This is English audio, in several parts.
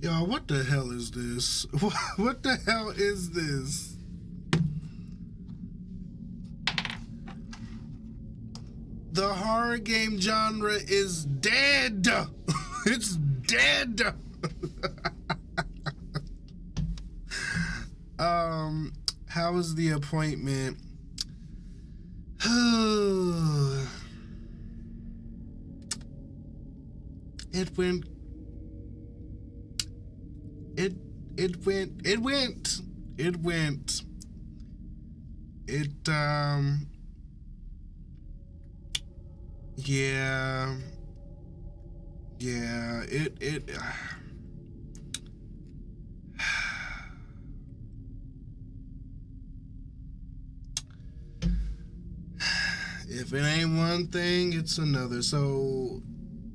Y'all, what the hell is this? What the hell is this? The horror game genre is dead. It's dead. How was the appointment? It went. If it ain't one thing, it's another. So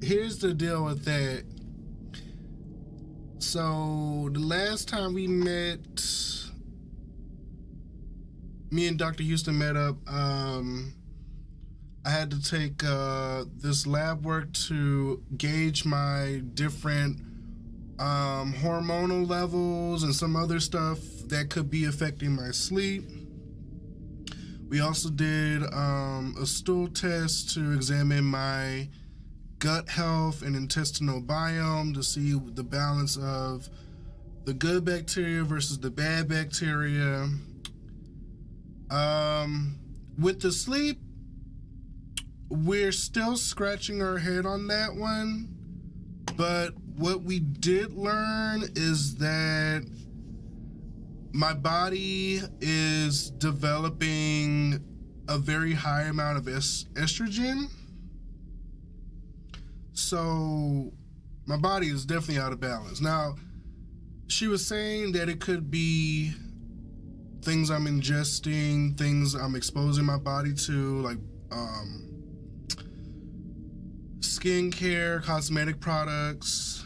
here's the deal with that. So the last time we met, me and Dr. Houston met up. I had to take this lab work to gauge my different hormonal levels and some other stuff that could be affecting my sleep. We also did a stool test to examine my gut health and intestinal biome to see the balance of the good bacteria versus the bad bacteria. With the sleep, we're still scratching our head on that one, but what we did learn is that my body is developing a very high amount of estrogen. So my body is definitely out of balance. Now, she was saying that it could be things I'm ingesting, things I'm exposing my body to, like skincare, cosmetic products.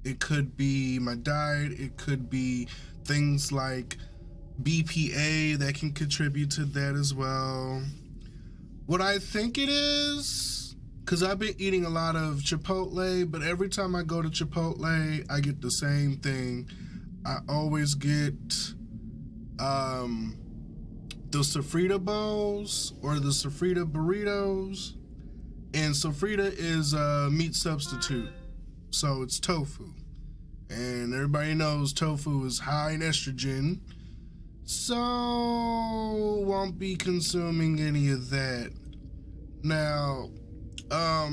It could be my diet. It could be things like BPA that can contribute to that as well. What I think it is, because I've been eating a lot of Chipotle, but every time I go to Chipotle, I get the same thing. I always get the sofrita bowls or the sofrita burritos. And sofrita is a meat substitute. So it's tofu. And everybody knows tofu is high in estrogen. So won't be consuming any of that. Now, I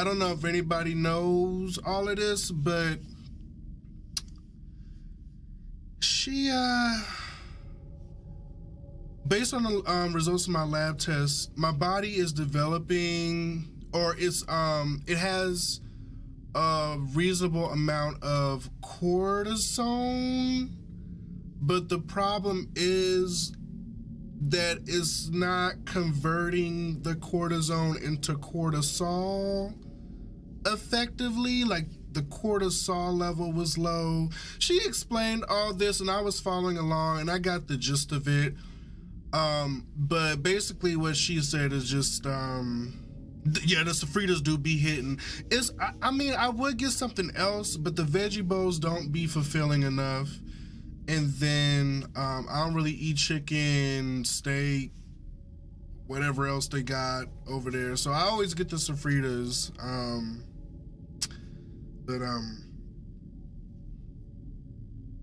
don't know if anybody knows all of this, but she, based on the results of my lab tests, my body is developing, or it has a reasonable amount of cortisone, but the problem is that it's not converting the cortisone into cortisol effectively. Like, the cortisol level was low. She explained all this and I was following along and I got the gist of it. But basically what she said is just, yeah, the sofritas do be hitting. I mean, I would get something else, but the veggie bowls don't be fulfilling enough. And then I don't really eat chicken, steak, whatever else they got over there. So I always get the sofritas.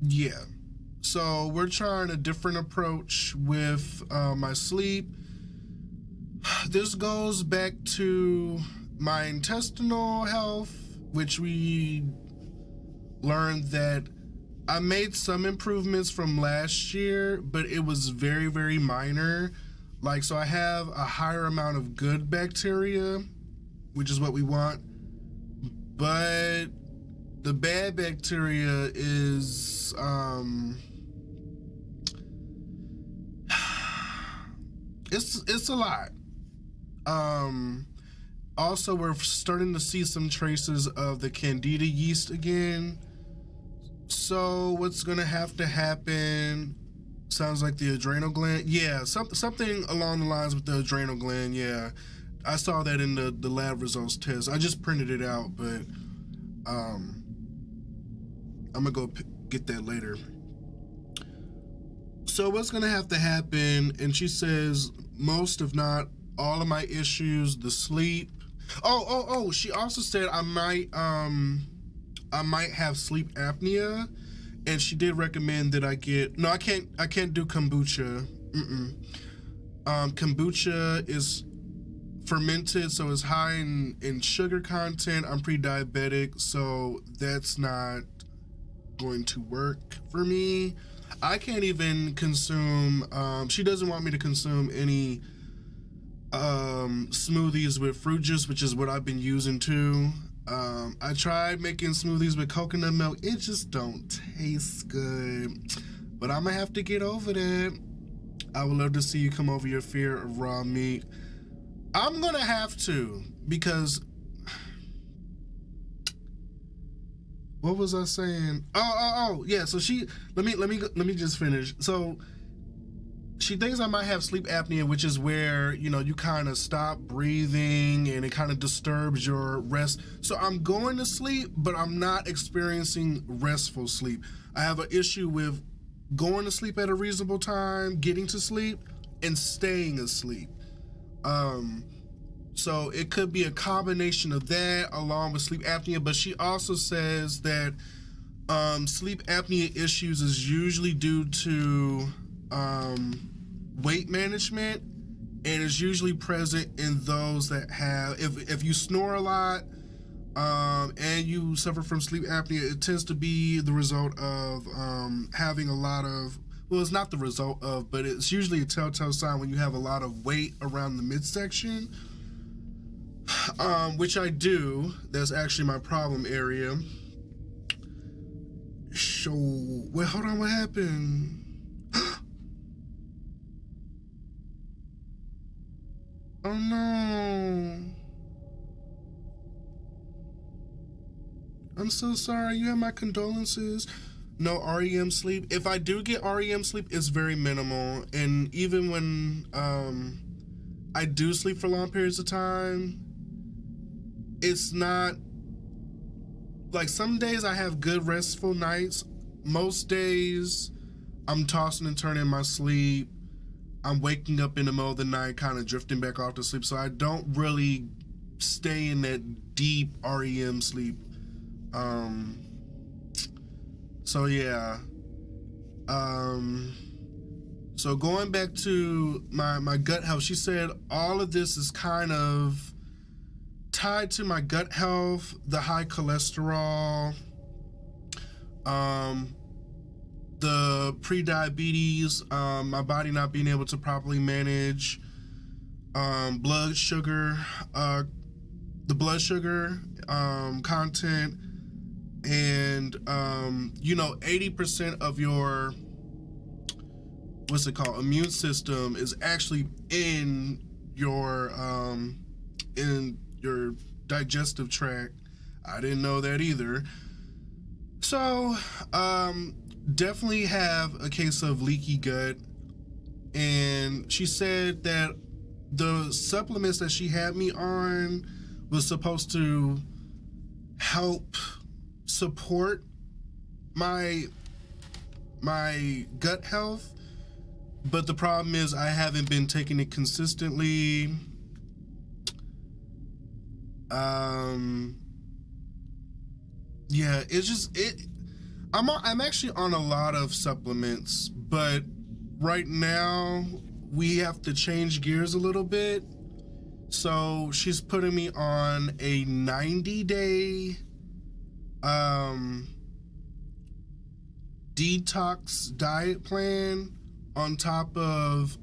Yeah. So we're trying a different approach with my sleep. This goes back to my intestinal health, which we learned that I made some improvements from last year, but it was very, very minor. Like, so I have a higher amount of good bacteria, which is what we want, but the bad bacteria is, it's a lot. Also, we're starting to see some traces of the Candida yeast again. So what's gonna have to happen? Sounds like the adrenal gland. Yeah, something along the lines with the adrenal gland. Yeah, I saw that in the lab results test. I just printed it out, but I'm gonna go get that later. So what's gonna have to happen? And she says most, if not all, of my issues, the sleep. Oh. She also said I might have sleep apnea, and she did recommend that I get. No, I can't do kombucha. Kombucha is fermented, so it's high in sugar content. I'm pre-diabetic, so that's not going to work for me. I can't even consume, she doesn't want me to consume any smoothies with fruit juice, which is what I've been using too. I tried making smoothies with coconut milk. It just don't taste good, but I'm gonna have to get over that. I would love to see you come over your fear of raw meat. I'm gonna have to, because what was I saying? Oh, yeah. So let me just finish. So she thinks I might have sleep apnea, which is where, you kind of stop breathing and it kind of disturbs your rest. So I'm going to sleep, but I'm not experiencing restful sleep. I have an issue with going to sleep at a reasonable time, getting to sleep, and staying asleep. So it could be a combination of that along with sleep apnea, but she also says that sleep apnea issues is usually due to weight management, and is usually present in those that have, if you snore a lot and you suffer from sleep apnea, it tends to be the result of having a lot of, well, it's not the result of, but it's usually a telltale sign when you have a lot of weight around the midsection, which I do. That's actually my problem area. So, wait, hold on, what happened? Oh no. I'm so sorry. You have my condolences. No REM sleep. If I do get REM sleep, it's very minimal. And even when I do sleep for long periods of time, it's not like, some days I have good restful nights. Most days I'm tossing and turning in my sleep. I'm waking up in the middle of the night, kind of drifting back off to sleep. So I don't really stay in that deep REM sleep. So yeah. So going back to my gut health, she said all of this is kind of tied to my gut health, the high cholesterol, the pre-diabetes, my body not being able to properly manage blood sugar, the blood sugar content, and 80% of your immune system is actually in your digestive tract. I didn't know that either. So definitely have a case of leaky gut, and she said that the supplements that she had me on was supposed to help support my gut health, but the problem is I haven't been taking it consistently. Yeah, it's just I'm actually on a lot of supplements, but right now we have to change gears a little bit. So she's putting me on a 90-day detox diet plan on top of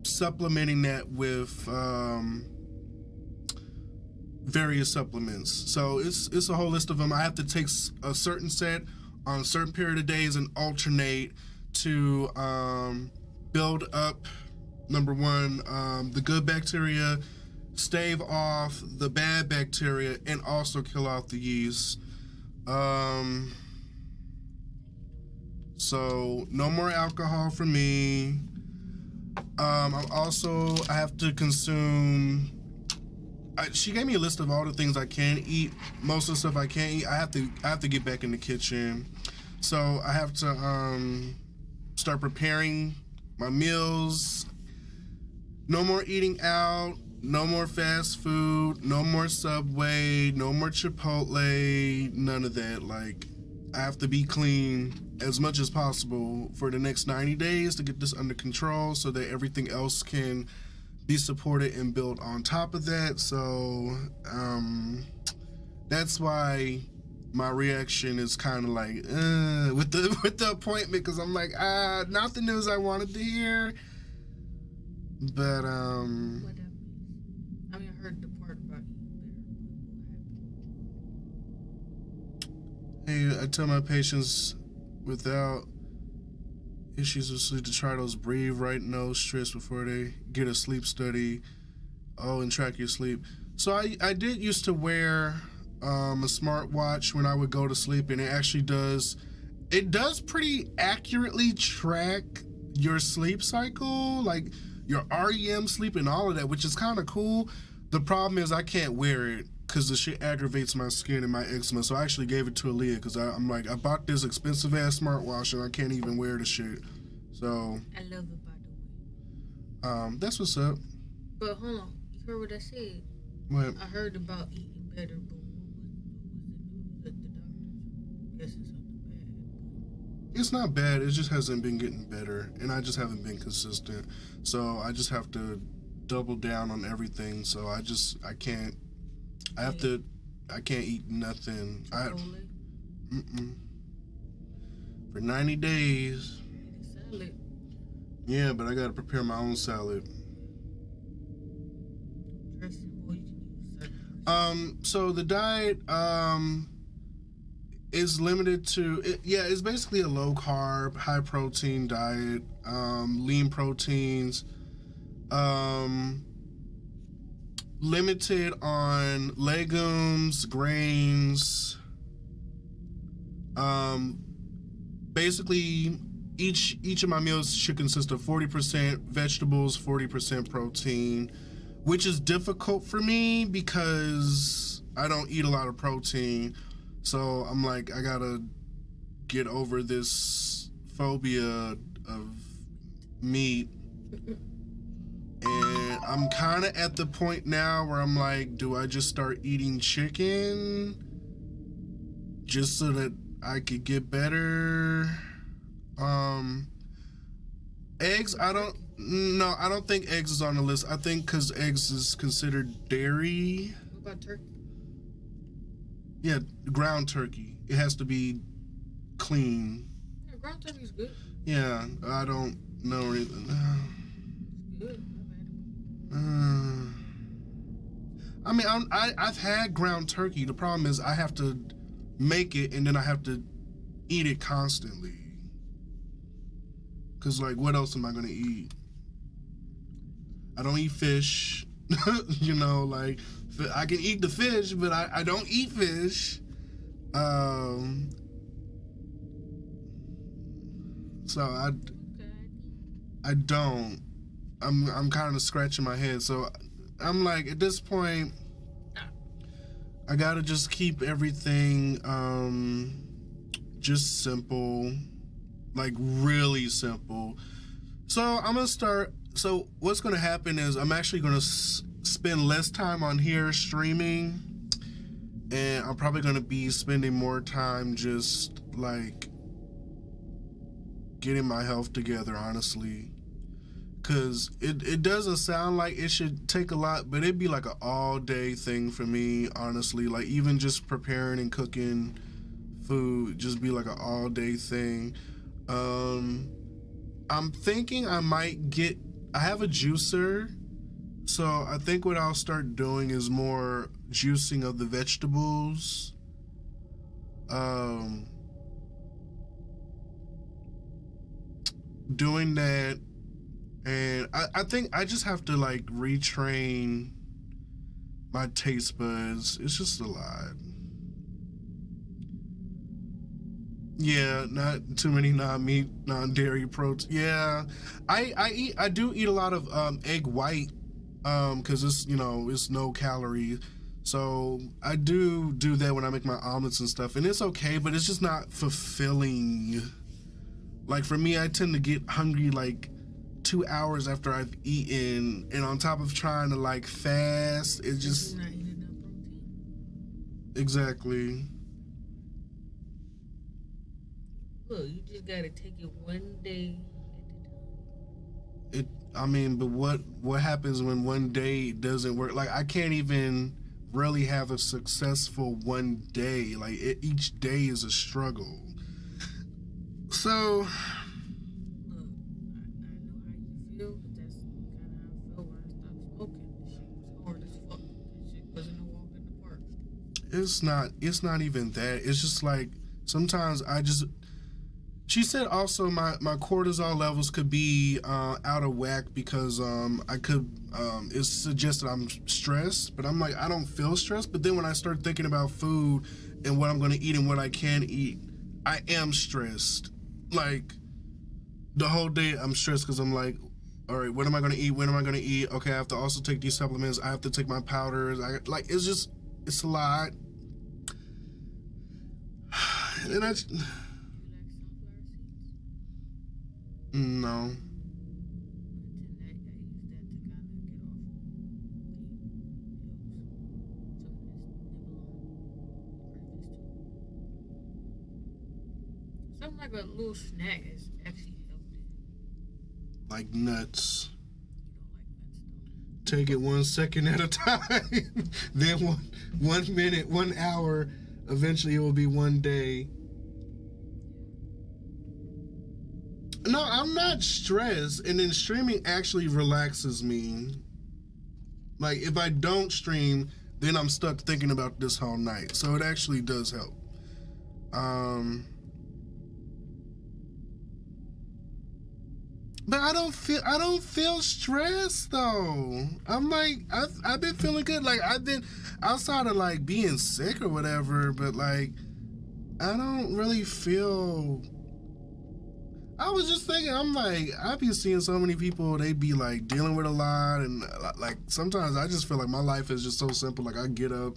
supplementing that with various supplements. So it's a whole list of them. I have to take a certain set on a certain period of days and alternate to build up, number one, the good bacteria, stave off the bad bacteria, and also kill off the yeast. So no more alcohol for me. I have to consume. She gave me a list of all the things I can eat. Most of the stuff I can't eat, I have to get back in the kitchen. So I have to start preparing my meals. No more eating out. No more fast food. No more Subway. No more Chipotle. None of that. Like, I have to be clean as much as possible for the next 90 days to get this under control so that everything else can be supported and built on top of that. So that's why my reaction is kind of like with the appointment, because I'm like, not the news I wanted to hear. But Whatever. I mean, I heard the part about you hey, I tell my patients without issues with sleep to try those breathe right nose strips before they get a sleep study. Oh, and track your sleep. So I did used to wear a smartwatch when I would go to sleep, and it does pretty accurately track your sleep cycle, like your REM sleep and all of that, which is kind of cool. The problem is I can't wear it because the shit aggravates my skin and my eczema. So I actually gave it to Aaliyah because I'm like, I bought this expensive ass smartwatch and I can't even wear the shit. So I love it, by the way. that's what's up. But hold on, you heard what I said? What? I heard about eating better, but what was the news at the doctor? Guess it's something bad. It's not bad. It just hasn't been getting better, and I just haven't been consistent. So I just have to double down on everything. So I can't. I can't eat nothing. For 90 days. Salad. Yeah, but I gotta prepare my own salad. Dressing, boy, you can use certain. So the diet is limited to it's basically a low carb, high protein diet, lean proteins, limited on legumes, grains. Basically each of my meals should consist of 40% vegetables, 40% protein, which is difficult for me because I don't eat a lot of protein. So I'm like, I gotta get over this phobia of meat. And I'm kind of at the point now where I'm like, do I just start eating chicken just so that I could get better? Eggs, I don't think eggs is on the list. I think because eggs is considered dairy. What about turkey? Yeah, ground turkey. It has to be clean. Yeah, ground turkey's good. Yeah, I don't know anything. It's good. I mean, I've had ground turkey. The problem is I have to make it and then I have to eat it constantly. Cause like, what else am I gonna eat? I don't eat fish. You know, like I can eat the fish, but I don't eat fish. So I don't. I'm kind of scratching my head. So I'm like, at this point, I gotta just keep everything just simple, like really simple. So I'm gonna start. So what's gonna happen is I'm actually gonna spend less time on here streaming, and I'm probably gonna be spending more time just like getting my health together, honestly. Cause it doesn't sound like it should take a lot, but it'd be like an all day thing for me, honestly. Like even just preparing and cooking food, just be like an all day thing. I'm thinking I have a juicer, so I think what I'll start doing is more juicing of the vegetables. Doing that. And I think I just have to like retrain my taste buds. It's just a lot. Yeah, not too many non-meat, non-dairy protein. Yeah, I do eat a lot of egg white, because it's no calories. So I do that when I make my omelets and stuff, and it's okay, but it's just not fulfilling. Like for me, I tend to get hungry like 2 hours after I've eaten, and on top of trying to like fast, it just You're not eating enough protein. exactly. Look, you just gotta take it one day at a time. I mean, but what happens when one day doesn't work? Like I can't even really have a successful one day. Like each day is a struggle. So Look, I know how you feel, but that's kind of how I felt when I stopped smoking. The shit was hard as fuck. That shit wasn't a walk in the park. it's not even that. It's just like sometimes I just. She said also my cortisol levels could be out of whack because I could it suggested I'm stressed, but I'm like I don't feel stressed. But then when I start thinking about food and what I'm going to eat and what I can eat, I am stressed. Like the whole day I'm stressed because I'm like, all right, what am I going to eat? When am I going to eat? Okay, I have to also take these supplements. I have to take my powders. It's a lot. And I. No. Something like a little snack is actually healthy. Like nuts. You don't like nuts Take it 1 second at a time. Then 1 minute, 1 hour. Eventually it will be 1 day. No, I'm not stressed, and then streaming actually relaxes me. Like if I don't stream, then I'm stuck thinking about this whole night. So it actually does help. But I don't feel stressed though. I'm like I've been feeling good. Like I've been outside of like being sick or whatever, but like I don't really feel. I was just thinking, I'm like, I be seeing so many people, they be like dealing with a lot, and like sometimes I just feel like my life is just so simple. Like I get up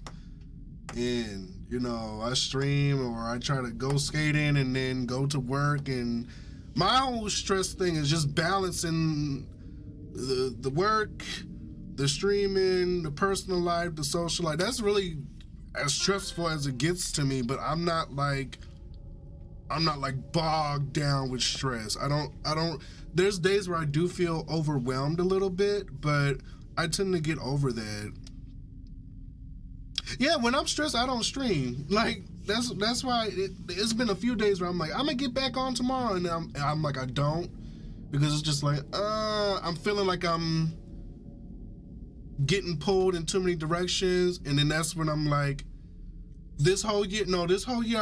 and I stream or I try to go skating and then go to work, and my whole stress thing is just balancing the work, the streaming, the personal life, the social life. That's really as stressful as it gets to me, but I'm not like bogged down with stress. I don't there's days where I do feel overwhelmed a little bit, but I tend to get over that. Yeah, when I'm stressed, I don't stream. Like that's why it's been a few days where I'm like, I'm gonna get back on tomorrow, and I'm like I don't, because it's just like I'm feeling like I'm getting pulled in too many directions, and then that's when I'm like, this whole year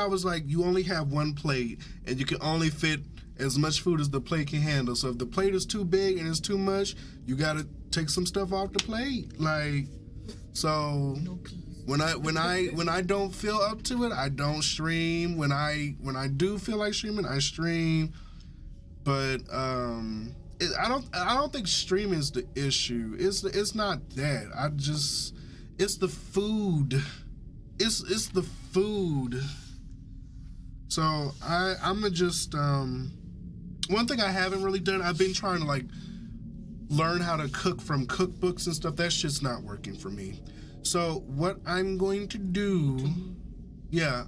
I was like, you only have one plate and you can only fit as much food as the plate can handle. So if the plate is too big and it's too much, you gotta take some stuff off the plate. Like, so No peas. when I don't feel up to it, I don't stream. When I do feel like streaming, I stream. But I don't think streaming is the issue. It's not that. It's the food. It's the food. So I'ma just one thing I haven't really done, I've been trying to like learn how to cook from cookbooks and stuff. That shit's not working for me. So what I'm going to do, yeah,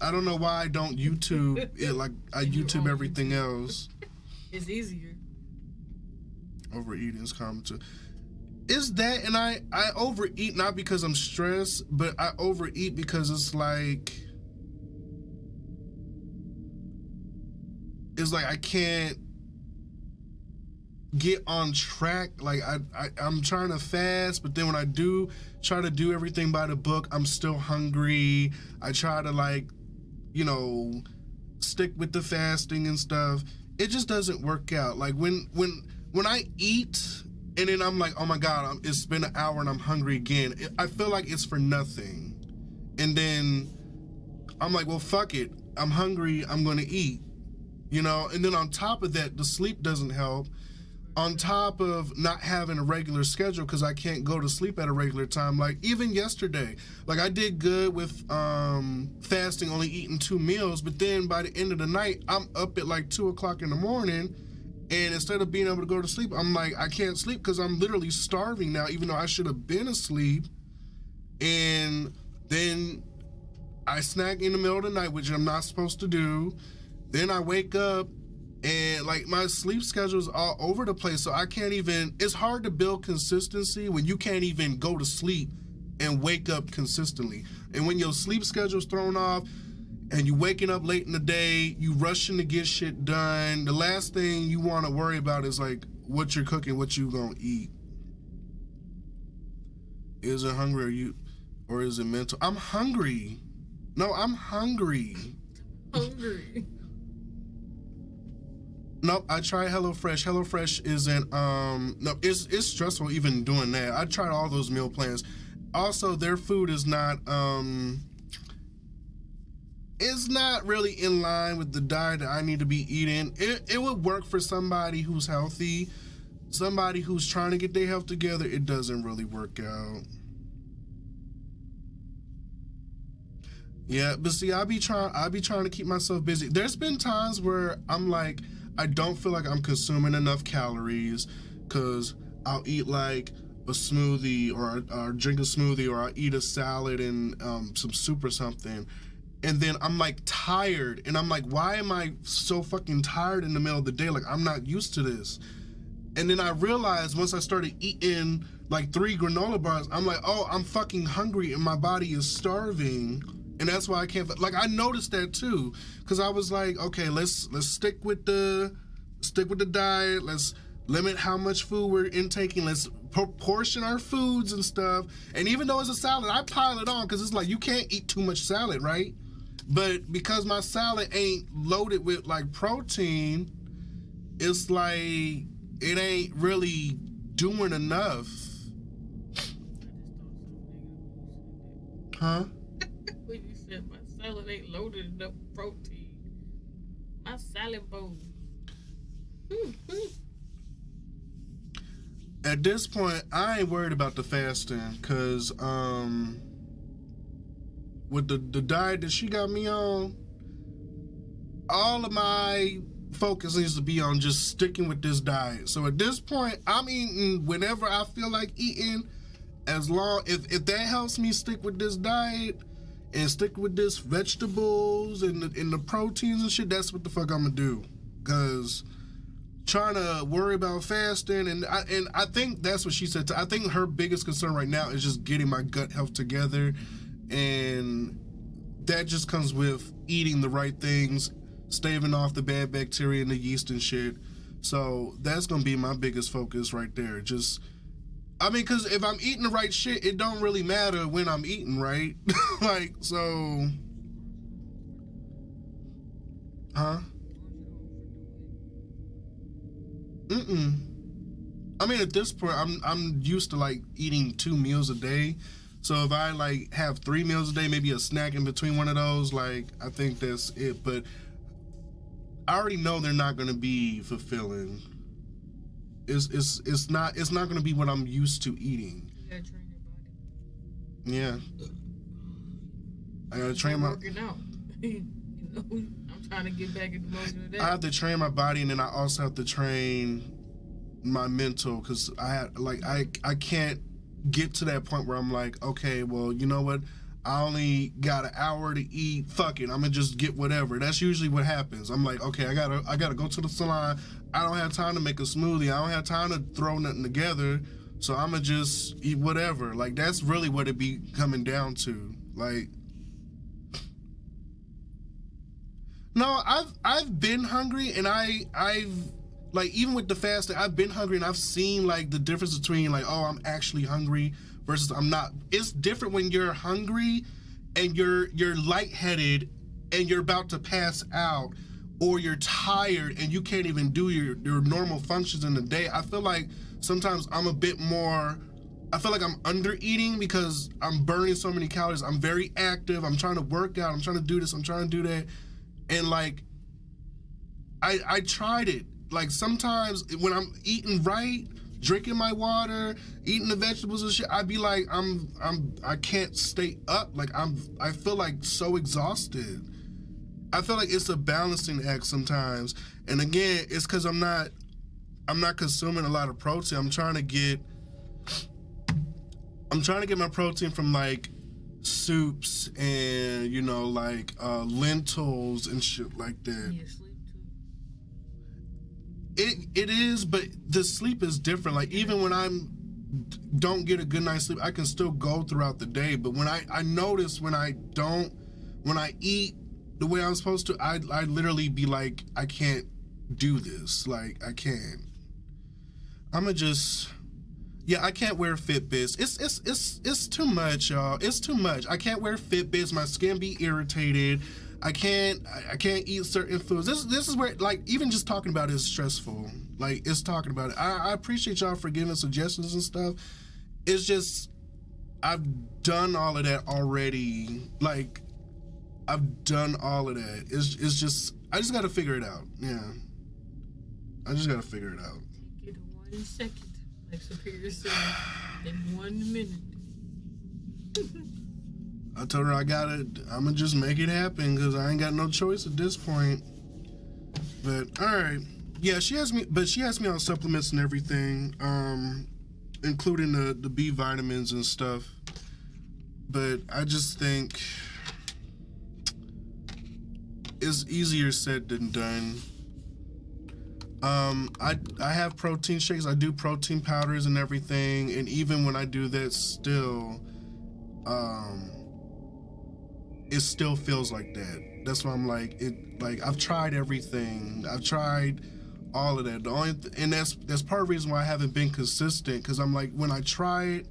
I don't know why I don't YouTube it like I YouTube everything else. It's easier. Overeating is common too. Is that, and I overeat not because I'm stressed, but I overeat because it's like I can't get on track. Like I'm trying to fast, but then when I do try to do everything by the book, I'm still hungry. I try to like, stick with the fasting and stuff. It just doesn't work out. Like when I eat, and then I'm like, oh my God, it's been an hour and I'm hungry again. I feel like it's for nothing. And then I'm like, well, fuck it. I'm hungry, I'm going to eat, you know? And then on top of that, the sleep doesn't help. On top of not having a regular schedule because I can't go to sleep at a regular time. Like even yesterday, like I did good with fasting, only eating 2 meals, but then by the end of the night, I'm up at like 2 o'clock in the morning, and instead of being able to go to sleep, I'm like, I can't sleep because I'm literally starving now, even though I should have been asleep. And then I snack in the middle of the night, which I'm not supposed to do. Then I wake up and like my sleep schedule is all over the place. So I can't even, it's hard to build consistency when you can't even go to sleep and wake up consistently. And when your sleep schedule's thrown off and you waking up late in the day, you rushing to get shit done. The last thing you want to worry about is like what you're cooking, what you gonna eat. Is it hungry or is it mental? I'm hungry. No, I'm hungry. Hungry. Nope, I tried HelloFresh. HelloFresh isn't, no, it's stressful even doing that. I tried all those meal plans. Also, their food is not, it's not really in line with the diet that I need to be eating. It would work for somebody who's healthy, somebody who's trying to get their health together. It doesn't really work out. Yeah, but see, I be trying to keep myself busy. There's been times where I'm like, I don't feel like I'm consuming enough calories because I'll eat like a smoothie or drink a smoothie or I'll eat a salad and some soup or something. And then I'm like tired and I'm like, why am I so fucking tired in the middle of the day? Like I'm not used to this. And then I realized once I started eating like 3 granola bars, I'm like, oh, I'm fucking hungry and my body is starving. And that's why I can't, like, I noticed that too, because I was like, okay, let's stick with the diet. Let's limit how much food we're intaking. Let's proportion our foods and stuff. And even though it's a salad, I pile it on because it's like you can't eat too much salad, right? But because my salad ain't loaded with like protein, it's like it ain't really doing enough. Huh? When you said my salad ain't loaded enough protein. My salad bowl. At this point, I ain't worried about the fasting because with the diet that she got me on, all of my focus needs to be on just sticking with this diet. So at this point, I'm eating whenever I feel like eating, as long if that helps me stick with this diet and stick with this vegetables and the proteins and shit, that's what the fuck I'm gonna do. Cause trying to worry about fasting and I think that's what she said. I think her biggest concern right now is just getting my gut health together, and that just comes with eating the right things, staving off the bad bacteria and the yeast and shit. So that's gonna be my biggest focus right there. Just, I mean, cause if I'm eating the right shit, it don't really matter when I'm eating, right? Like, so, huh? I mean, at this point, I'm used to like eating 2 meals a day. So if I like have 3 meals a day, maybe a snack in between one of those, like I think that's it. But I already know they're not gonna be fulfilling. It's not gonna be what I'm used to eating. You gotta train your body. Yeah. I gotta train my. Working out. You know, I'm trying to get back in the motion of that. I have to train my body, and then I also have to train my mental, because I can't get to that point where I'm like, okay, well, you know what? I only got an hour to eat. Fuck it, I'm gonna just get whatever. That's usually what happens. I'm like, okay, I gotta go to the salon. I don't have time to make a smoothie. I don't have time to throw nothing together. So I'm gonna just eat whatever. Like that's really what it be coming down to. Like, no, I've been hungry, and I've like, even with the fasting, I've been hungry, and I've seen like the difference between like, oh, I'm actually hungry versus I'm not. It's different when you're hungry and you're lightheaded and you're about to pass out, or you're tired and you can't even do your normal functions in the day. I feel like sometimes I'm a bit more, I feel like I'm under eating because I'm burning so many calories. I'm very active. I'm trying to work out. I'm trying to do this. I'm trying to do that. And like, I tried it. Like sometimes when I'm eating right, drinking my water, eating the vegetables and shit, I'd be like, I can't stay up. Like I feel like so exhausted. I feel like it's a balancing act sometimes. And again, it's because I'm not consuming a lot of protein. I'm trying to get my protein from like soups and like lentils and shit like that. You sleep too. It is, but the sleep is different. Like even when don't get a good night's sleep, I can still go throughout the day. But when I notice when I eat the way I'm supposed to, I literally be like, I can't do this. Like I can't. I can't wear Fitbits. It's too much, y'all. It's too much. I can't wear Fitbits. My skin be irritated. I can't eat certain foods. This is where, like, even just talking about it is stressful. Like, it's talking about it. I appreciate y'all for giving suggestions and stuff. It's just, I've done all of that already. Like, I've done all of that. It's just, I just got to figure it out. Yeah. I just got to figure it out. Take it 1 second, like Superior said, in 1 minute. I told her I'm gonna just make it happen because I ain't got no choice at this point. But all right, yeah, she has me on supplements and everything, including the B vitamins and stuff. But I just think it's easier said than done. I have protein shakes. I do protein powders and everything, and even when I do that, still, it still feels like that. That's why I'm like, I've tried everything. I've tried all of that. And that's part of the reason why I haven't been consistent, because I'm like, when I try it,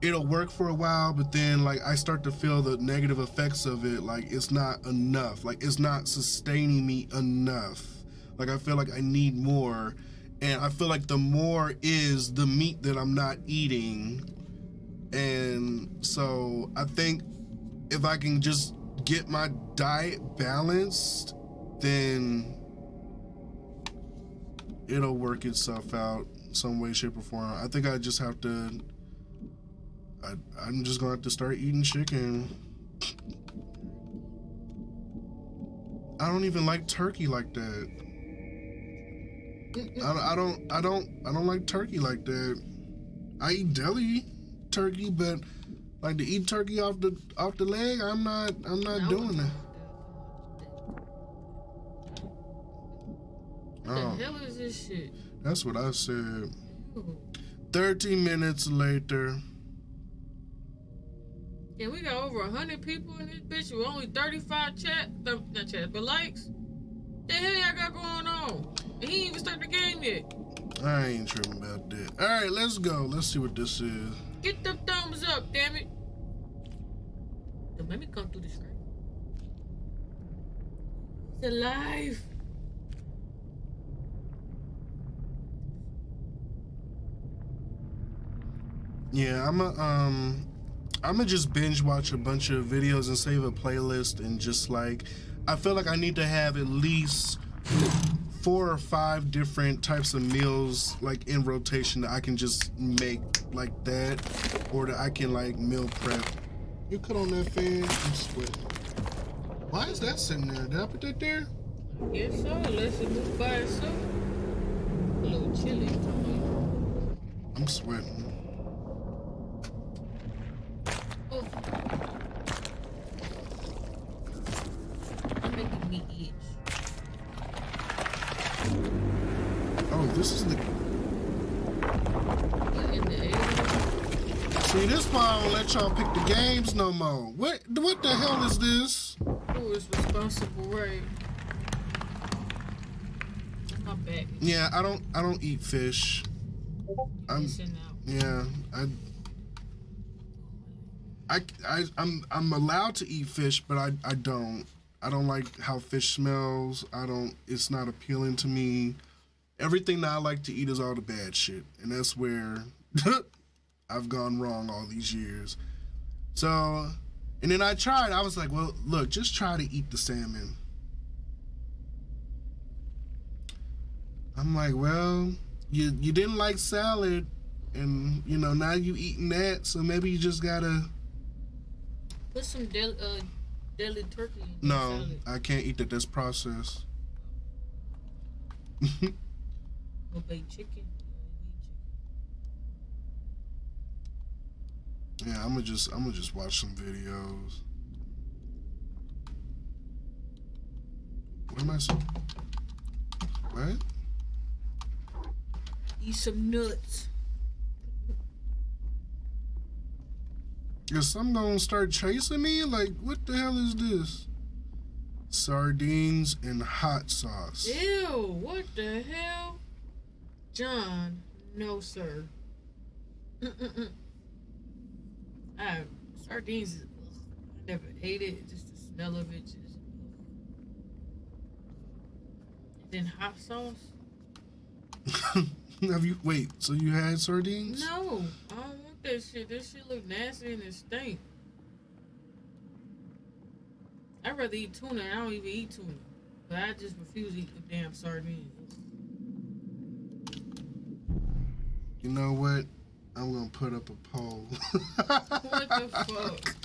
it'll work for a while, but then like I start to feel the negative effects of it. Like it's not enough. Like it's not sustaining me enough. Like I feel like I need more, and I feel like the more is the meat that I'm not eating. And so I think if I can just get my diet balanced, then it'll work itself out some way, shape, or form. I think I just have to, I'm just gonna have to start eating chicken. I don't even like turkey like that. I don't like turkey like that. I eat deli turkey, but like to eat turkey off the leg, I'm not doing that. What the hell is this shit? That's what I said. Ew. 13 minutes later. Yeah, we got over 100 people in this bitch with only 35 but likes. The hell y'all got going on? And he ain't even start the game yet. I ain't tripping about that. All right, let's go. Let's see what this is. Get the thumbs up, damn it. Don't let me come through the screen. He's alive. Yeah, I'ma just binge watch a bunch of videos and save a playlist, and just like, I feel like I need to have at least 4 or 5 different types of meals like in rotation that I can just make like that, or that I can like meal prep. You cut on that fan, I'm sweating. Why is that sitting there? Did I put that there? I guess so, unless it moves by itself. A little chilly. I'm sweating. Oh. I'm making me itch. Oh, this is the. In the air. See, this why I don't let y'all pick the games no more. What the hell is this? Who is responsible, right? My back. Yeah, I don't eat fish. I'm allowed to eat fish, but I don't. I don't like how fish smells. It's not appealing to me. Everything that I like to eat is all the bad shit. And that's where I've gone wrong all these years. So, and then I tried. I was like, well, look, just try to eat the salmon. I'm like, well, you didn't like salad, and you know now you eating that, so maybe you just gotta. Put some deli turkey in your No, salad. I can't eat that. That's processed. No baked chicken. Yeah, I'm gonna just watch some videos. What am I saying? What? Eat some nuts. Is some gonna start chasing me? Like, what the hell is this? Sardines and hot sauce. Ew, what the hell? John, no sir. Sardines, I never ate it. Just the smell of it. Just, and then hot sauce? Have you wait? So you had sardines? No, I don't want that shit. That shit look nasty and it stink. I'd rather eat tuna. I don't even eat tuna, but I just refuse to eat the damn sardines. You know what? I'm gonna put up a poll. What the fuck?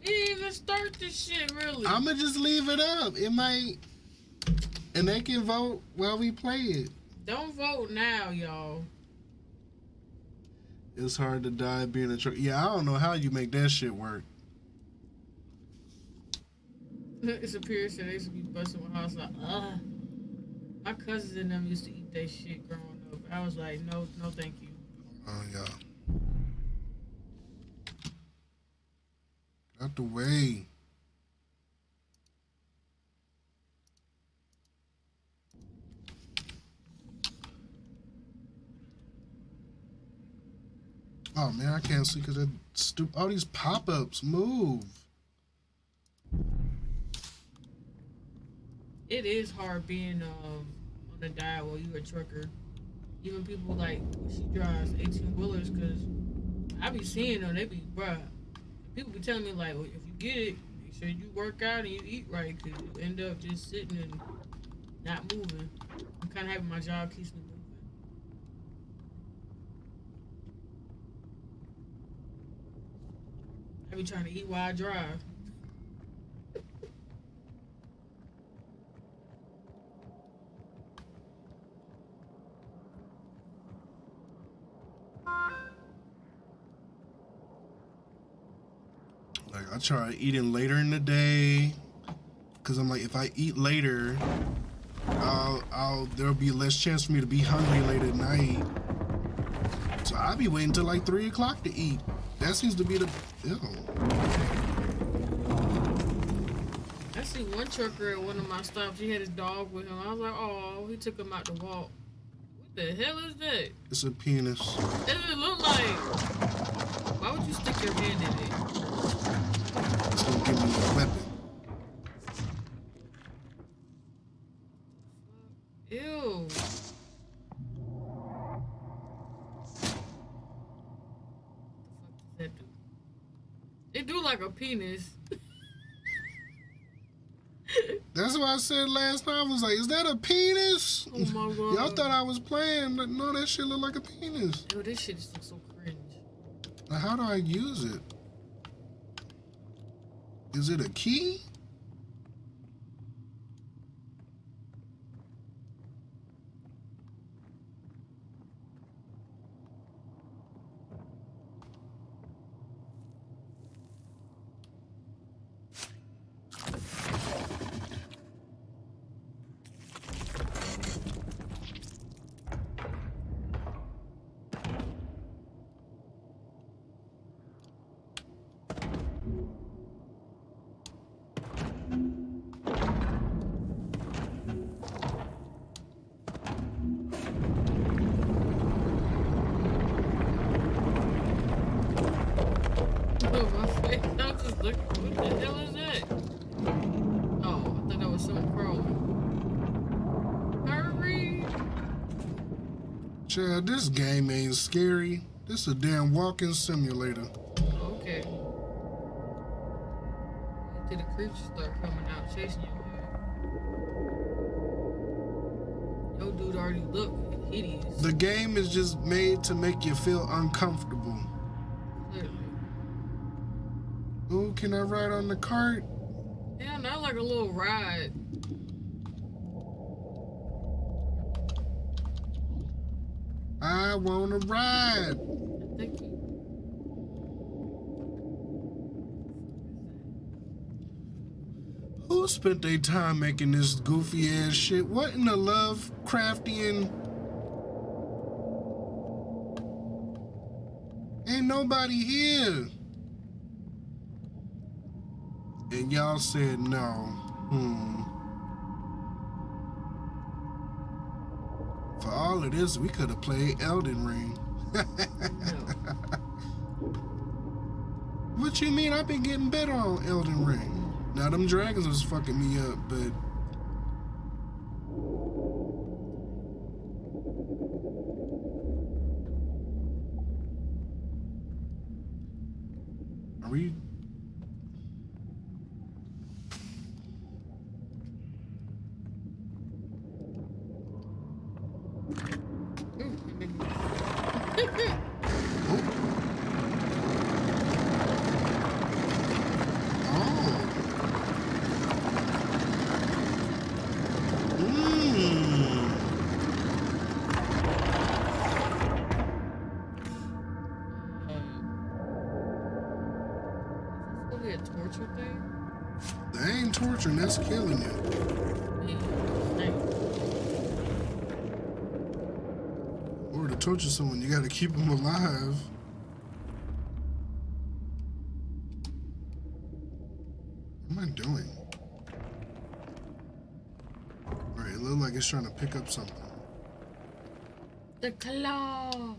You didn't even start this shit, really. I'ma just leave it up. It might, and they can vote while we play it. Don't vote now, y'all. It's hard to die being a truck. Yeah, I don't know how you make that shit work. It's a period that they used to be busting with house like, my cousins and them used to eat that shit growing up. I was like, no, thank you. Oh yeah. Out the way. Oh man, I can't see because that all these pop-ups move. It is hard being on the diet while you're a trucker. Even people like she drives 18-wheelers, because I be seeing them. They be, bruh. People be telling me like, well, if you get it, make sure you work out and you eat right, because you end up just sitting and not moving. I'm kind of having my job keeps me moving. I be trying to eat while I drive. Like I try eating later in the day, cause I'm like, if I eat later, there'll be less chance for me to be hungry late at night. So I be waiting till like 3 o'clock to eat. That seems to be the. Ew. I see one trucker at one of my stops. He had his dog with him. I was like, oh, he took him out to walk. What the hell is that? It's a penis. What does it look like? Why would you stick your hand in it? It's gonna give me a weapon. Ew. What the fuck does that do? It do like a penis. That's what I said last time. I was like, is that a penis? Oh my god. Y'all thought I was playing, but no, that shit look like a penis. Ew, this shit just looks so cringe. Now, how do I use it? Is it a key? Oh, my face. I'm just looking. What the hell is that? Oh, I thought that was something crawling. Hurry! Chad, this game ain't scary. This a damn walking simulator. Okay. till the creatures start coming out chasing you. Your dude already look hideous. The game is just made to make you feel uncomfortable. Clearly. Ooh, can I ride on the cart? Yeah, not like a little ride. I wanna ride. Thank you. Who spent their time making this goofy ass shit? What in the Lovecraftian? Ain't nobody here. And y'all said no. For all of this, we could have played Elden Ring. No. What you mean? I've been getting better on Elden Ring. Now them dragons was fucking me up, but are we? A torture thing? That ain't torturing, that's killing you. Or to torture someone, you gotta keep them alive. What am I doing? Alright, it looks like it's trying to pick up something. The claw!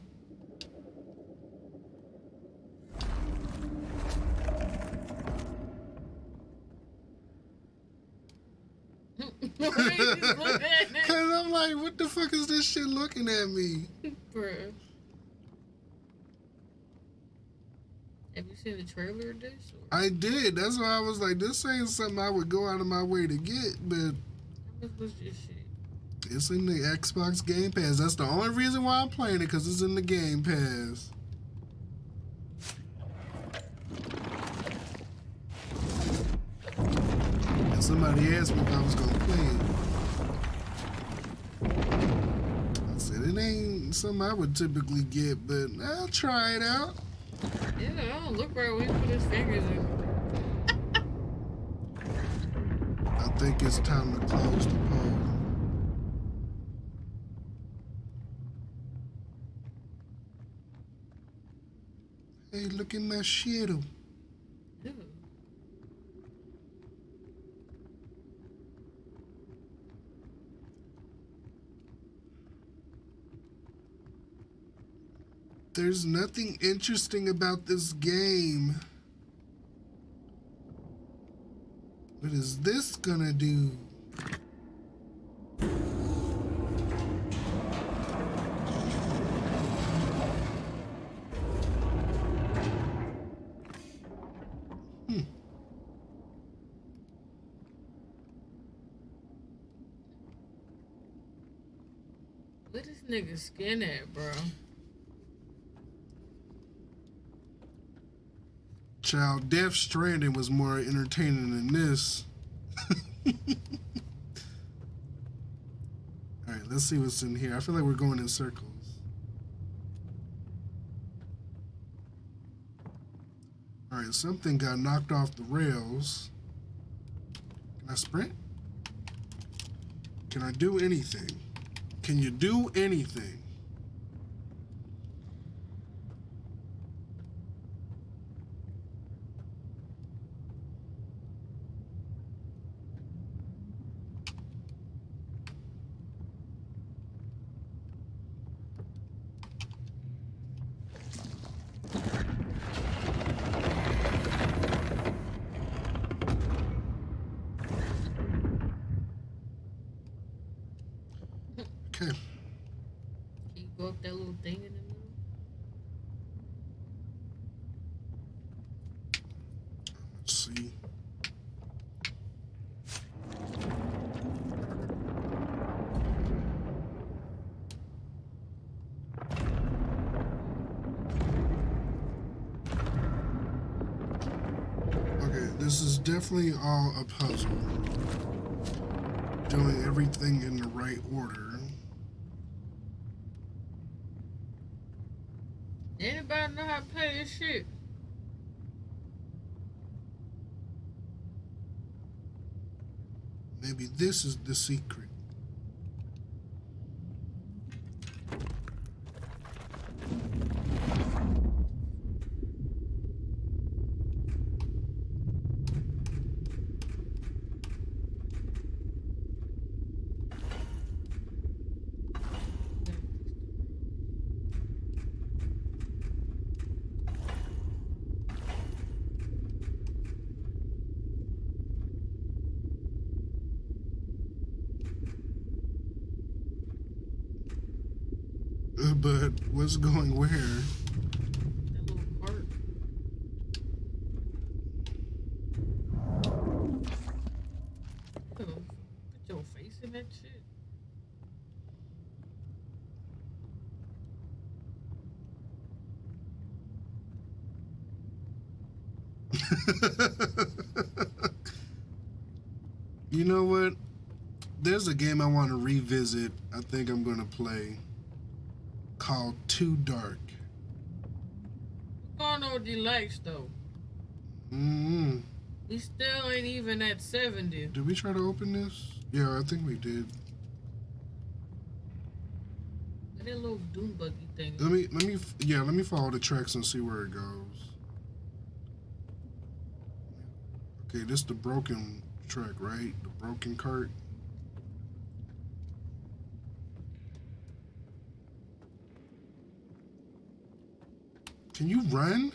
Cause I'm like, what the fuck is this shit looking at me? Bruh. Have you seen the trailer of this? Or? I did. That's why I was like, this ain't something I would go out of my way to get, but How much was this shit? it's in the Xbox Game Pass. That's the only reason why I'm playing it, because it's in the Game Pass. And somebody asked me if I was going to play it. I said, it ain't something I would typically get, but I'll try it out. Yeah, I don't look right when he put his fingers in. I think it's time to close the poll. Hey, look at my shadow. Ew. There's nothing interesting about this game. What is this gonna do? Where this nigga skin at, bro? Child, Death Stranding was more entertaining than this. Alright, let's see what's in here. I feel like we're going in circles. Alright, something got knocked off the rails. Can I sprint? Can I do anything? Can you do anything? Okay. Can you go up that little thing in the middle? Let's see. This is definitely all a puzzle. Doing everything in the right order. Anybody know how to play this shit? Maybe this is the secret. But what's going where? That little part. Put your face in that shit. You know what? There's a game I want to revisit. I think I'm going to play called Too Dark. What's going on with the likes though? Mm-hmm. We still ain't even at 70. Did we try to open this? Yeah, I think we did. That little doom buggy thing. Let me follow the tracks and see where it goes. Okay, this is the broken track, right? The broken cart. Can you run?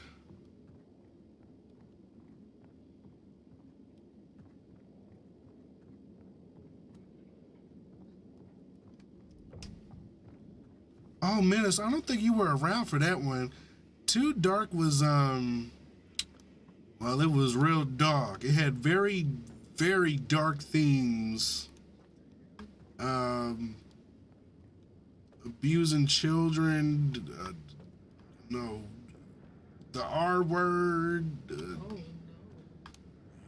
Oh, Menace, I don't think you were around for that one. Too Dark was, well, it was real dark. It had very, very dark themes. Abusing children, no, the R word. Oh no.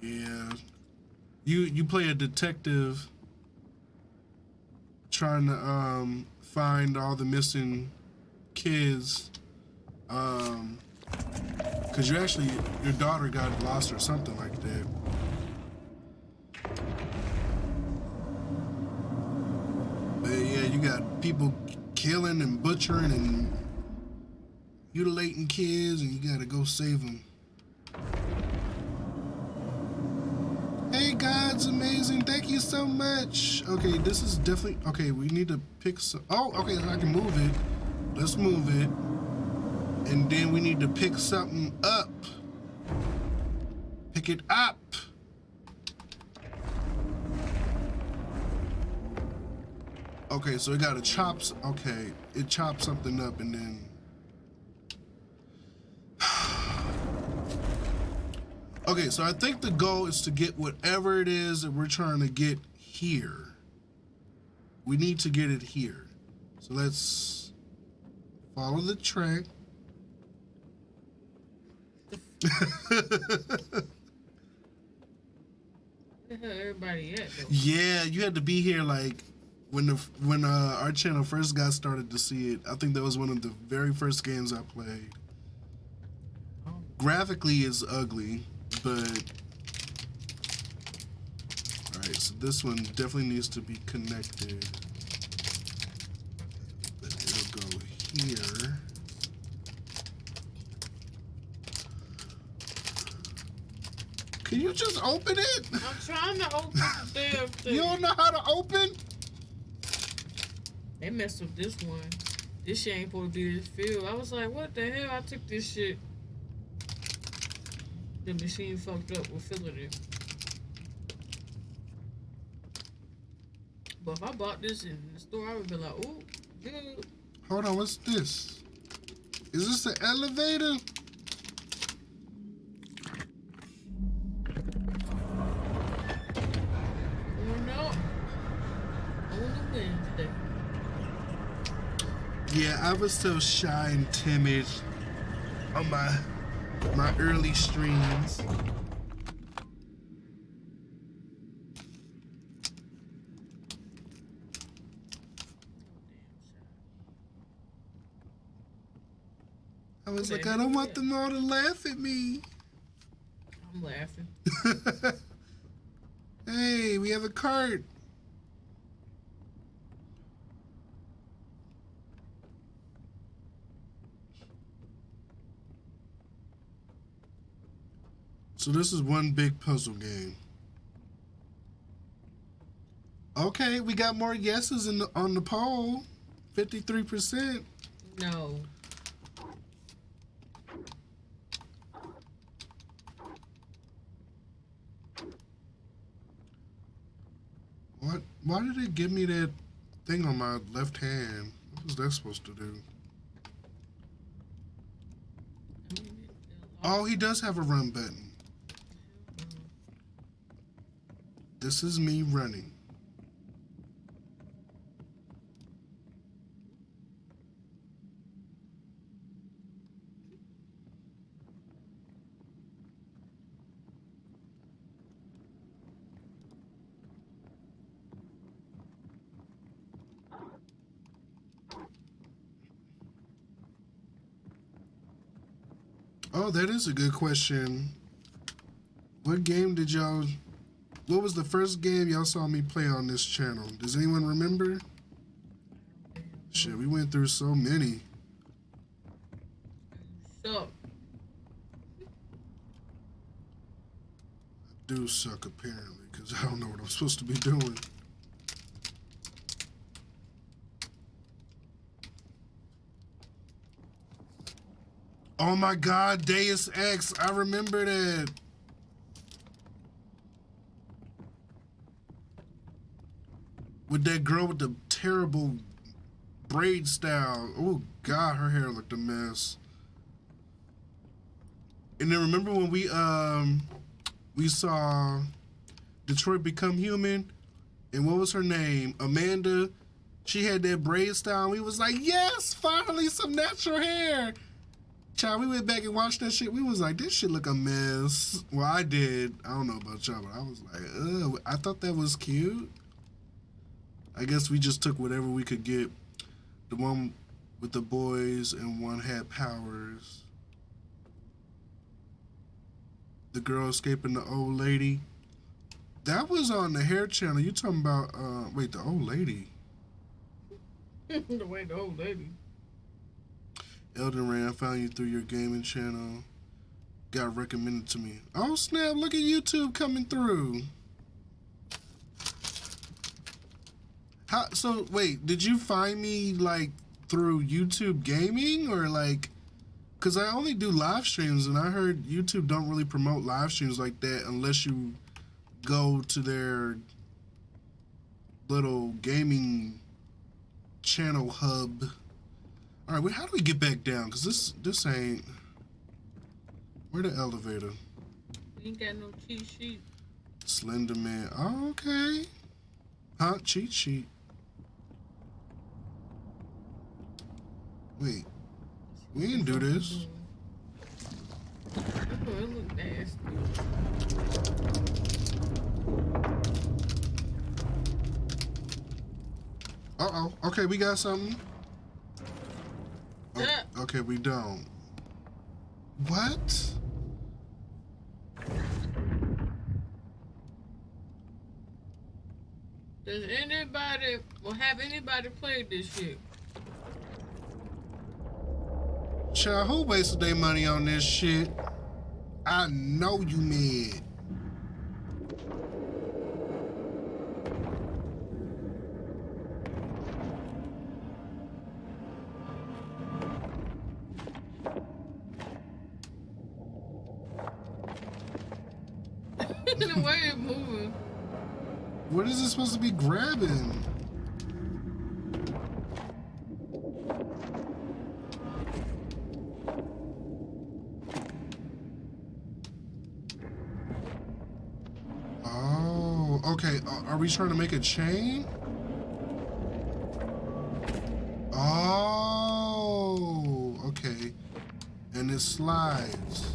Yeah. You play a detective trying to find all the missing kids. Cause your daughter got lost or something like that. But yeah, you got people killing and butchering and mutilating kids, and you gotta go save them. Hey, God's amazing. Thank you so much. Okay, this is definitely... Okay, we need to pick some... Oh, okay, I can move it. Let's move it. And then we need to pick something up. Pick it up. Okay, so it got to chop... Okay, it chops something up and then... Okay, so I think the goal is to get whatever it is that we're trying to get here. We need to get it here. So let's follow the track. Where the hell everybody at though? Yeah, you had to be here like when our channel first got started to see it. I think that was one of the very first games I played. Oh. Graphically, it's ugly. But all right, so this one definitely needs to be connected. But it'll go here. Can you just open it? I'm trying to open the damn thing. You don't know how to open? They messed up this one. This shit ain't supposed to be this field. I was like, what the hell? I took this shit. The machine fucked up with filling it. But if I bought this in the store, I would be like, ooh, good. Hold on, what's this? Is this the elevator? Going up on the Wednesday. Yeah, I was so shy and timid on my early streams. I was Okay, like, I don't want them all to laugh at me. I'm laughing. Hey, we have a cart. So this is one big puzzle game. Okay, we got more yeses on the poll. 53%. No. What? Why did it give me that thing on my left hand? What was that supposed to do? Oh, he does have a run button. This is me running. Oh, that is a good question. What game did y'all... What was the first game y'all saw me play on this channel? Does anyone remember? Shit, we went through so many. So. I do suck, apparently, because I don't know what I'm supposed to be doing. Oh my god, Deus Ex. I remember that. With that girl with the terrible braid style. Oh god, her hair looked a mess. And then remember when we saw Detroit Become Human? And what was her name? Amanda. She had that braid style. And we was like, yes, finally some natural hair. Child, we went back and watched that shit. We was like, this shit look a mess. Well, I did. I don't know about y'all, but I was like, ugh. I thought that was cute. I guess we just took whatever we could get. The one with the boys and one had powers. The girl escaping the old lady. That was on the hair channel. You talking about, wait, the old lady. The way the old lady. Elden Ring, I found you through your gaming channel. Got recommended to me. Oh snap, look at YouTube coming through. How, so wait, did you find me like through YouTube gaming or like, cause I only do live streams and I heard YouTube don't really promote live streams like that unless you go to their little gaming channel hub. All right, how do we get back down? Cause this ain't. Where the elevator? We ain't got no cheat sheet. Slender Man. Oh, okay. Huh? Cheat sheet. Wait. We didn't do this. Oh, it look nasty. Uh-oh. Okay, we got something. Oh, okay, we don't. What? Does anybody, or have anybody played this shit? Child, who wasted their money on this shit? I know you mad. The way it's moving. What is it supposed to be grabbing? Oh, okay. Are we trying to make a chain? Oh, okay. And it slides.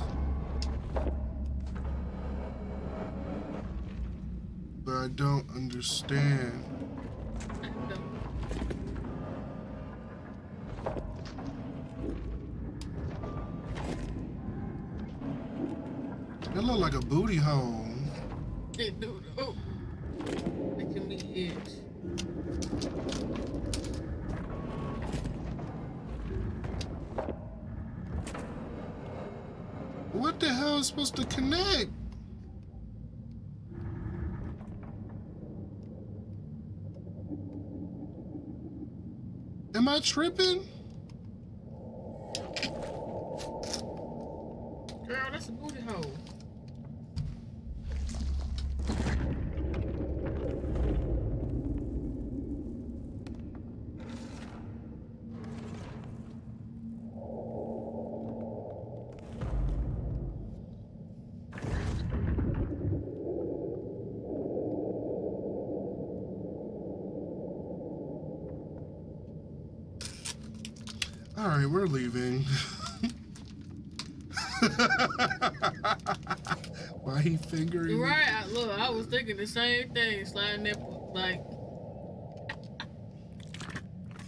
But I don't understand. I don't. That look like a booty hole. It do though. Making me itch. What the hell is supposed to connect? Am I tripping? Girl, that's a booty hole. All right, we're leaving. Why he fingering You're me? right. Look, I was thinking the same thing. Sliding that, like.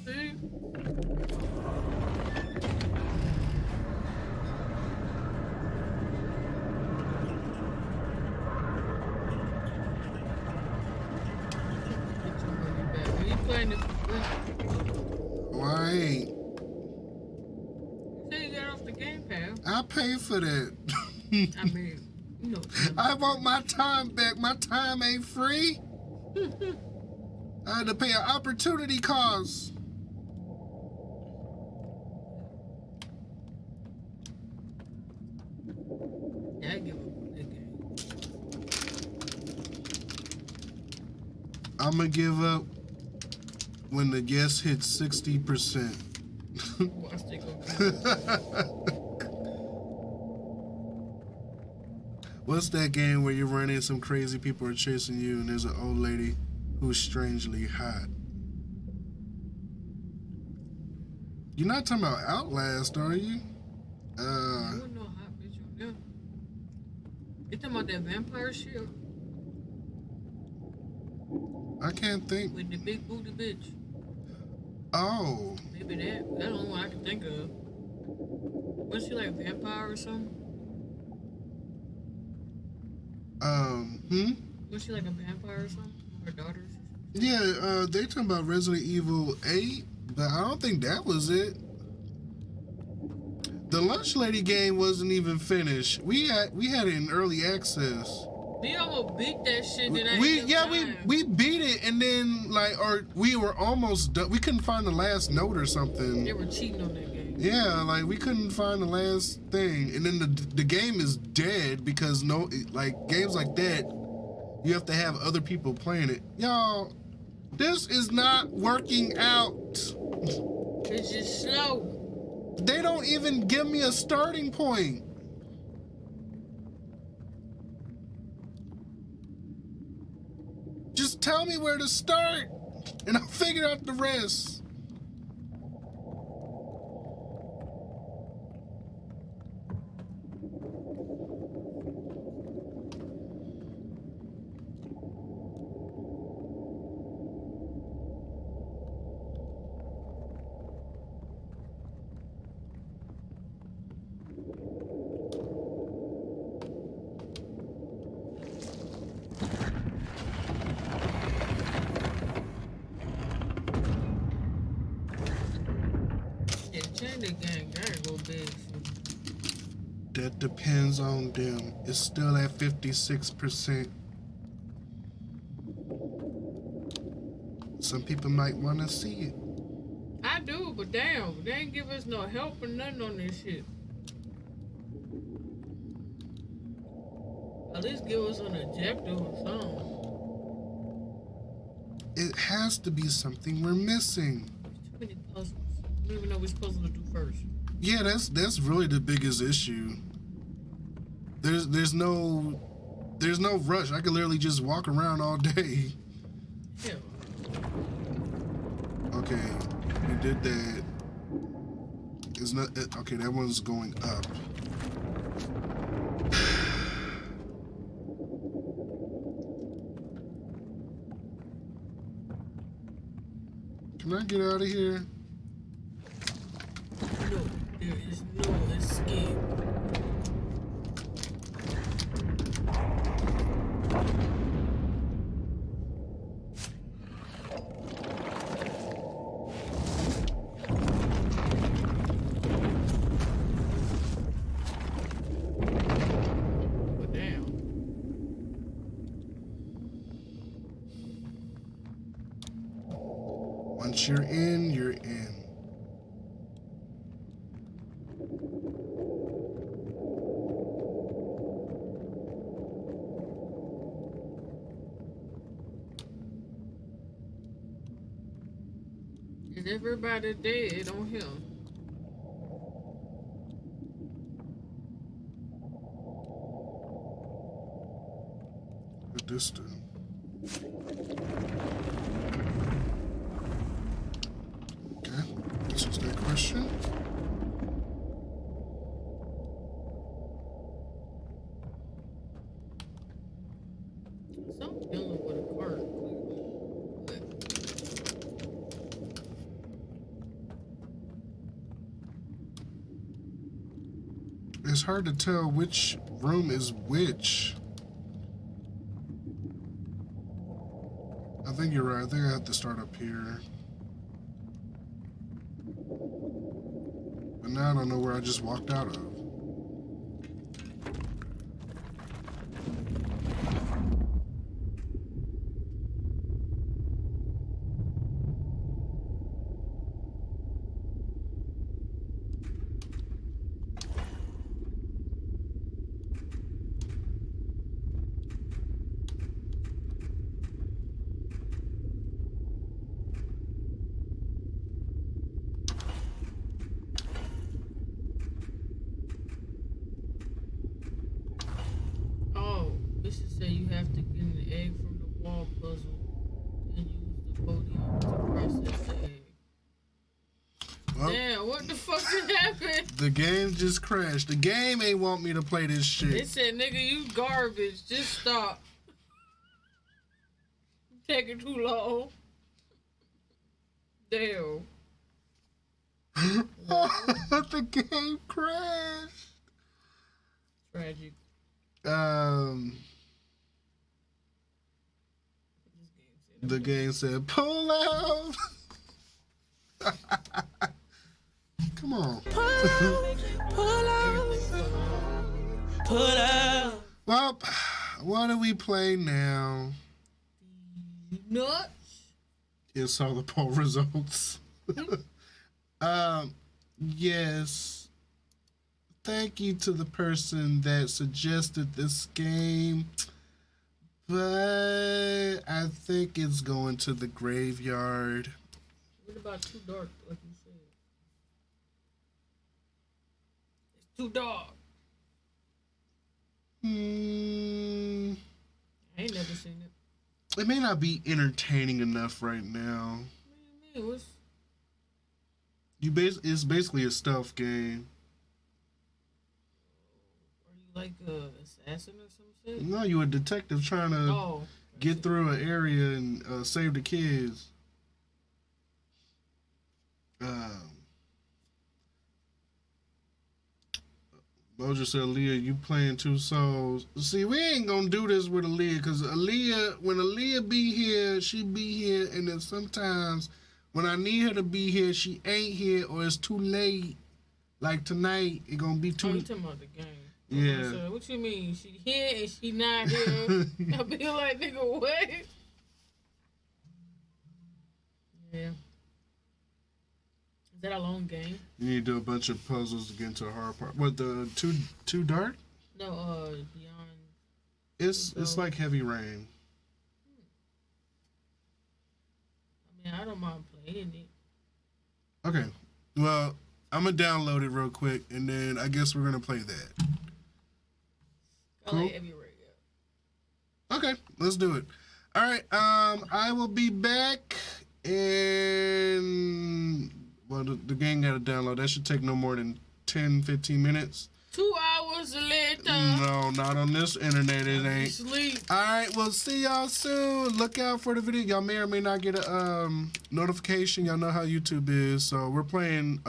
See? Get your money back. Are you playing this? Why ain't? You say you got off the game, pal. I pay for that. I mean, you know. I want my time back. My time ain't free. I had to pay an opportunity cost. Yeah, I give up on that game. I'm gonna give up when the guest hits 60%. Watch they go. What's that game where you're running, some crazy people are chasing you, and there's an old lady who's strangely hot? You're not talking about Outlast, are you? You wouldn't know hot bitch on there. You talking about that vampire shit I can't think. with the big booty bitch? Oh, Maybe that. That's the only one I can think of. Was she like a vampire or something? Was she like a vampire or something? Her daughters? Yeah, they talking about Resident Evil 8, but I don't think that was it. The Lunch Lady game wasn't even finished. We had it in early access. We almost beat that shit. We beat it, and then we were almost done. We couldn't find the last note or something. They were cheating on that game. Yeah, like we couldn't find the last thing, and then the game is dead because games like that, you have to have other people playing it. Y'all, this is not working out. It's just slow. They don't even give me a starting point. Just tell me where to start, and I'll figure out the rest. That depends on them. It's still at 56%. Some people might want to see it. I do, but damn, they ain't give us no help or nothing on this shit. At least give us an objective or something. It has to be something we're missing. Too many puzzles. We don't even know what we're supposed to do first. Yeah, that's really the biggest issue. There's no rush. I could literally just walk around all day. Yeah. Okay, we did that. It's not okay. That one's going up. Can I get out of here? No, there is no escape. Once you're in, you're in. Is everybody dead on him? The distance. Okay, this is that question. Something dealing with a cart. It's hard to tell which room is which. I think you're right. I think I have to start up here. But now I don't know where I just walked out of. This should say you have to get an egg from the wall puzzle and use the podium to process the egg. Well, damn, what the fuck just happened? The game just crashed. The game ain't want me to play this shit. It said, nigga, you garbage. Just stop. Taking too long. Damn. The game crashed. Tragic. The game said, pull out. Come on. Pull out. Pull out. Well, what do we play now? Nuts. It's all the poll results. Yes. Thank you to the person that suggested this game. But I think it's going to the graveyard. What about too dark, like you said? It's too dark. I ain't never seen it. It may not be entertaining enough right now. What do you mean? It's basically a stealth game. Are you like a assassin or some shit? No, you're a detective trying to get through an area and save the kids. Mojo said, Aaliyah, you playing two souls. See, we ain't gonna do this with Aaliyah, because Aaliyah, when Aaliyah be here, she be here, and then sometimes when I need her to be here, she ain't here, or it's too late. Like tonight, it gonna be too... Oh, you talking about the game. Yeah. So what you mean? She here and she not here? I be like, nigga, what? Yeah. Is that a long game? You need to do a bunch of puzzles to get into a hard part. What, the too dark? No, Beyond. It's like Heavy Rain. I mean, I don't mind playing it. Okay. Well, I'm going to download it real quick, and then I guess we're going to play that. I like Heavy Rain, yeah. Okay, let's do it. All right, I will be back in... Well, the game got to download. That should take no more than 10, 15 minutes. 2 hours later. No, not on this internet, it ain't. Sleep. All right, we'll see y'all soon. Look out for the video. Y'all may or may not get a notification. Y'all know how YouTube is. So we're playing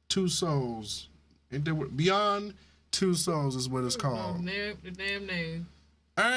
Two Souls. Ain't there Beyond Two Souls is what it's called. The damn name. All right.